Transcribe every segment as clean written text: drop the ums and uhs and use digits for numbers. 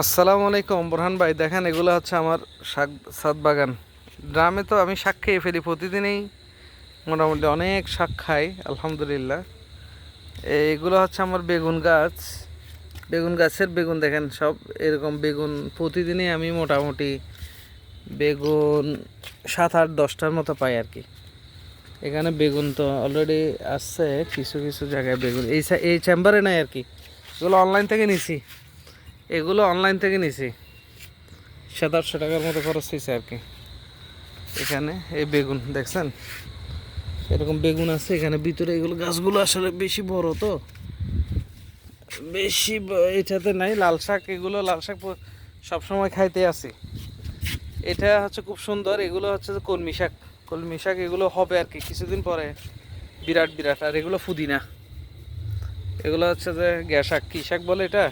আসসালামু আলাইকুম বোরহান ভাই। দেখেন এগুলো হচ্ছে আমার শাক ছাদ বাগান। গ্রামে তো আমি শাক খেয়ে ফেলি প্রতিদিনই, মোটামুটি অনেক শাক খাই আলহামদুলিল্লাহ। এইগুলো হচ্ছে আমার বেগুন গাছ। বেগুন গাছের বেগুন দেখেন সব এরকম বেগুন। প্রতিদিনই আমি মোটামুটি বেগুন 7, 8, 10টার মতো পাই আর কি। এখানে বেগুন তো অলরেডি আসছে, কিছু কিছু জায়গায় বেগুন এই চেম্বারে নাই আর কি। এগুলো অনলাইন থেকে নিছি, এগুলো অনলাইন থেকে নিছি। 700-800 টাকার মতো খরচ হয়েছে আর কি। এখানে এই বেগুন দেখছেন, এরকম বেগুন আছে এখানে ভিতরে। এগুলো গাছগুলো আসলে বেশি বড় তো, এটাতে নাই লাল শাক। এগুলো লাল শাক সবসময় খাইতে আসি। এটা হচ্ছে খুব সুন্দর। এগুলো হচ্ছে যে কলমি শাক, কলমি শাক এগুলো হবে আর কি কিছুদিন পরে, বিরাট বিরাট। আর এগুলো পুদিনা, এগুলো হচ্ছে যে গ্যাস শাক। কী শাক বলে এটা?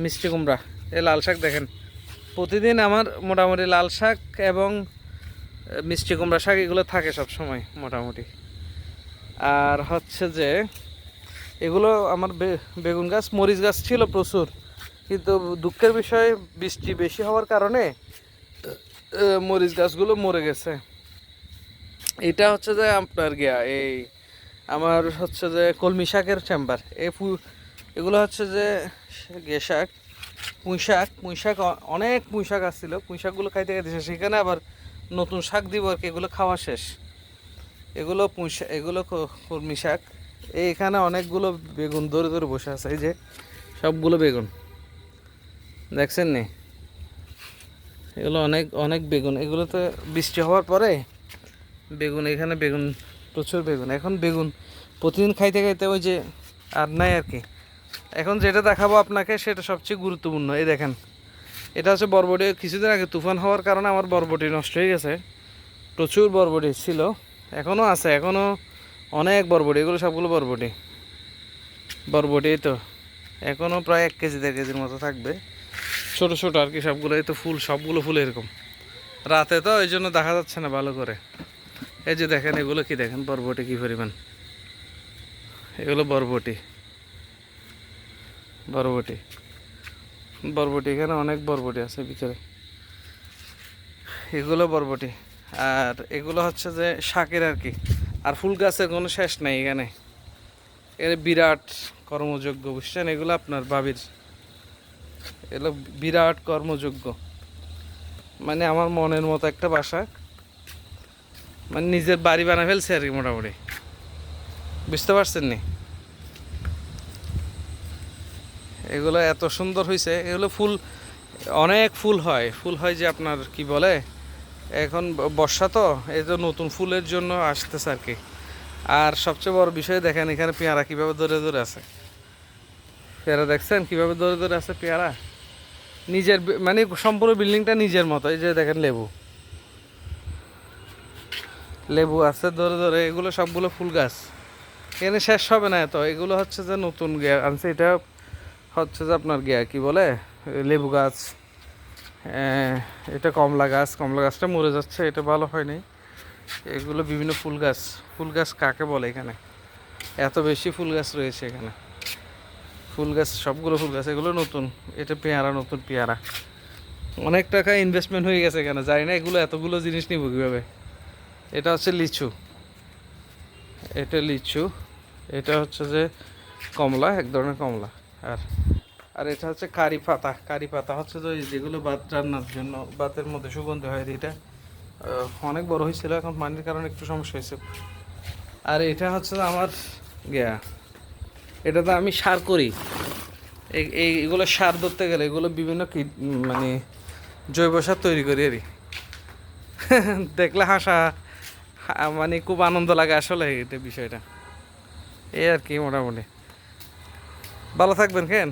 মিষ্টি কুমড়া। এই লাল শাক দেখেন, প্রতিদিন আমার মোটামুটি লাল শাক এবং মিষ্টি কুমড়া শাক এগুলো থাকে সব সময় মোটামুটি। আর হচ্ছে যে এগুলো আমার বেগুন গাছ, মরিচ গাছ ছিল প্রচুর, কিন্তু দুঃখের বিষয় বৃষ্টি বেশি হওয়ার কারণে মরিচ গাছগুলো মরে গেছে। এটা হচ্ছে যে আপনার এই আমার হচ্ছে যে কলমি শাকের চেম্বার। এগুলো হচ্ছে যে শাক, পুঁই শাক অনেক পুঁই শাক আসছিল। পুঁই শাকগুলো খাইতে খাইতে শেষ। সেখানে আবার নতুন শাক দিব আর কি, এগুলো খাওয়া শেষ। এগুলো পুঁই শাক, এগুলো কলমি শাক। এইখানে অনেকগুলো বেগুন ধরে ধরে বসে আছে, এই যে সবগুলো বেগুন দেখছেন নি? এগুলো অনেক অনেক বেগুন। এগুলোতে বৃষ্টি হওয়ার পরে বেগুন, এখানে বেগুন প্রচুর বেগুন। এখন বেগুন প্রতিদিন খাইতে খাইতে ওই যে আর নাই আর কি। এখন যেটা দেখাবো আপনাকে সেটা সবচেয়ে গুরুত্বপূর্ণ। এই দেখেন, এটা হচ্ছে বরবটি। কিছুদিন আগে তুফান হওয়ার কারণে আমার বরবটি নষ্ট হয়ে গেছে। প্রচুর বরবটি ছিল, এখনও আছে, এখনও অনেক বরবটি। এগুলো সবগুলো বরবটি। বরবটি তো এখনও প্রায় 1 কেজি 1.5 কেজির মতো থাকবে, ছোট ছোট আর কি সবগুলো। এই তো ফুল, সবগুলো ফুল এরকম। রাতে তো এই জন্য দেখা যাচ্ছে না ভালো করে। এই যে দেখেন, এগুলো কি দেখেন, বরবটি কি পরিমাণ। এগুলো বরবটি, বরবটি, বরবটি। এখানে অনেক বরবটি আছে ভিতরে, এগুলো বরবটি। আর এগুলো হচ্ছে যে শাকের আর কি। আর ফুল গাছের কোনো শেষ নেই এখানে। এর বিরাট কর্মযোগ্য, বুঝছেন? এগুলো আপনার বাবির, এগুলো বিরাট কর্মযোগ্য। মানে আমার মনের মতো একটা বাসা, মানে নিজের বাড়ি বানায় ফেলছে আর কি মোটামুটি। বুঝতে পারছেন নি? এগুলো এত সুন্দর হয়েছে। এগুলো ফুল, অনেক ফুল হয়। ফুল হয় যে আপনার কি বলে, এখন বর্ষা তো, এই তো নতুন ফুলের জন্য আসতেছে আর কি। আর সবচেয়ে বড় বিষয় দেখেন, এখানে পেয়ারা কীভাবে ধরে ধরে আছে। পেয়ারা দেখছেন কীভাবে ধরে ধরে আছে পেয়ারা? নিজের মানে সম্পূর্ণ বিল্ডিংটা নিজের মতো। এই যে দেখেন লেবু, লেবু আছে ধরে ধরে। এগুলো সবগুলো ফুল গাছ, এখানে শেষ হবে না এত। এগুলো হচ্ছে যে নতুন আনছে। এটা হচ্ছে যে আপনার কি বলে, লেবু গাছ। এটা কমলা গাছ, কমলা গাছটা মরে যাচ্ছে, এটা ভালো হয়নি। এগুলো বিভিন্ন ফুল গাছ। ফুল গাছ কাকে বলে এখানে? এত বেশি ফুল গাছ রয়েছে এখানে। ফুল গাছ, সবগুলো ফুল গাছ। এগুলো নতুন। এটা পেয়ারা, নতুন পেয়ারা। অনেক টাকা ইনভেস্টমেন্ট হয়ে গেছে এখানে, জানি না এগুলো এতগুলো জিনিস নিব কীভাবে। এটা হচ্ছে লিচু, এটা লিচু। এটা হচ্ছে যে কমলা, এক ধরনের কমলা। আর আর এটা হচ্ছে কারি পাতা। কারি পাতা হচ্ছে যে যেগুলো ভাত রান্নার জন্য, ভাতের মধ্যে সুগন্ধি হয়। এটা অনেক বড় হয়েছিল, এখন পানির কারণে একটু সমস্যা হয়েছে। আর এটা হচ্ছে আমার গিয়া, এটাতে আমি সার করি। এইগুলো সার ধরতে গেলে এগুলো বিভিন্ন মানে জৈব সার তৈরি করি আর দেখলে মানে খুব আনন্দ লাগে আসলে এটা বিষয়টা। এই আর কি মোটামুটি। ভালো থাকবেন, কেন?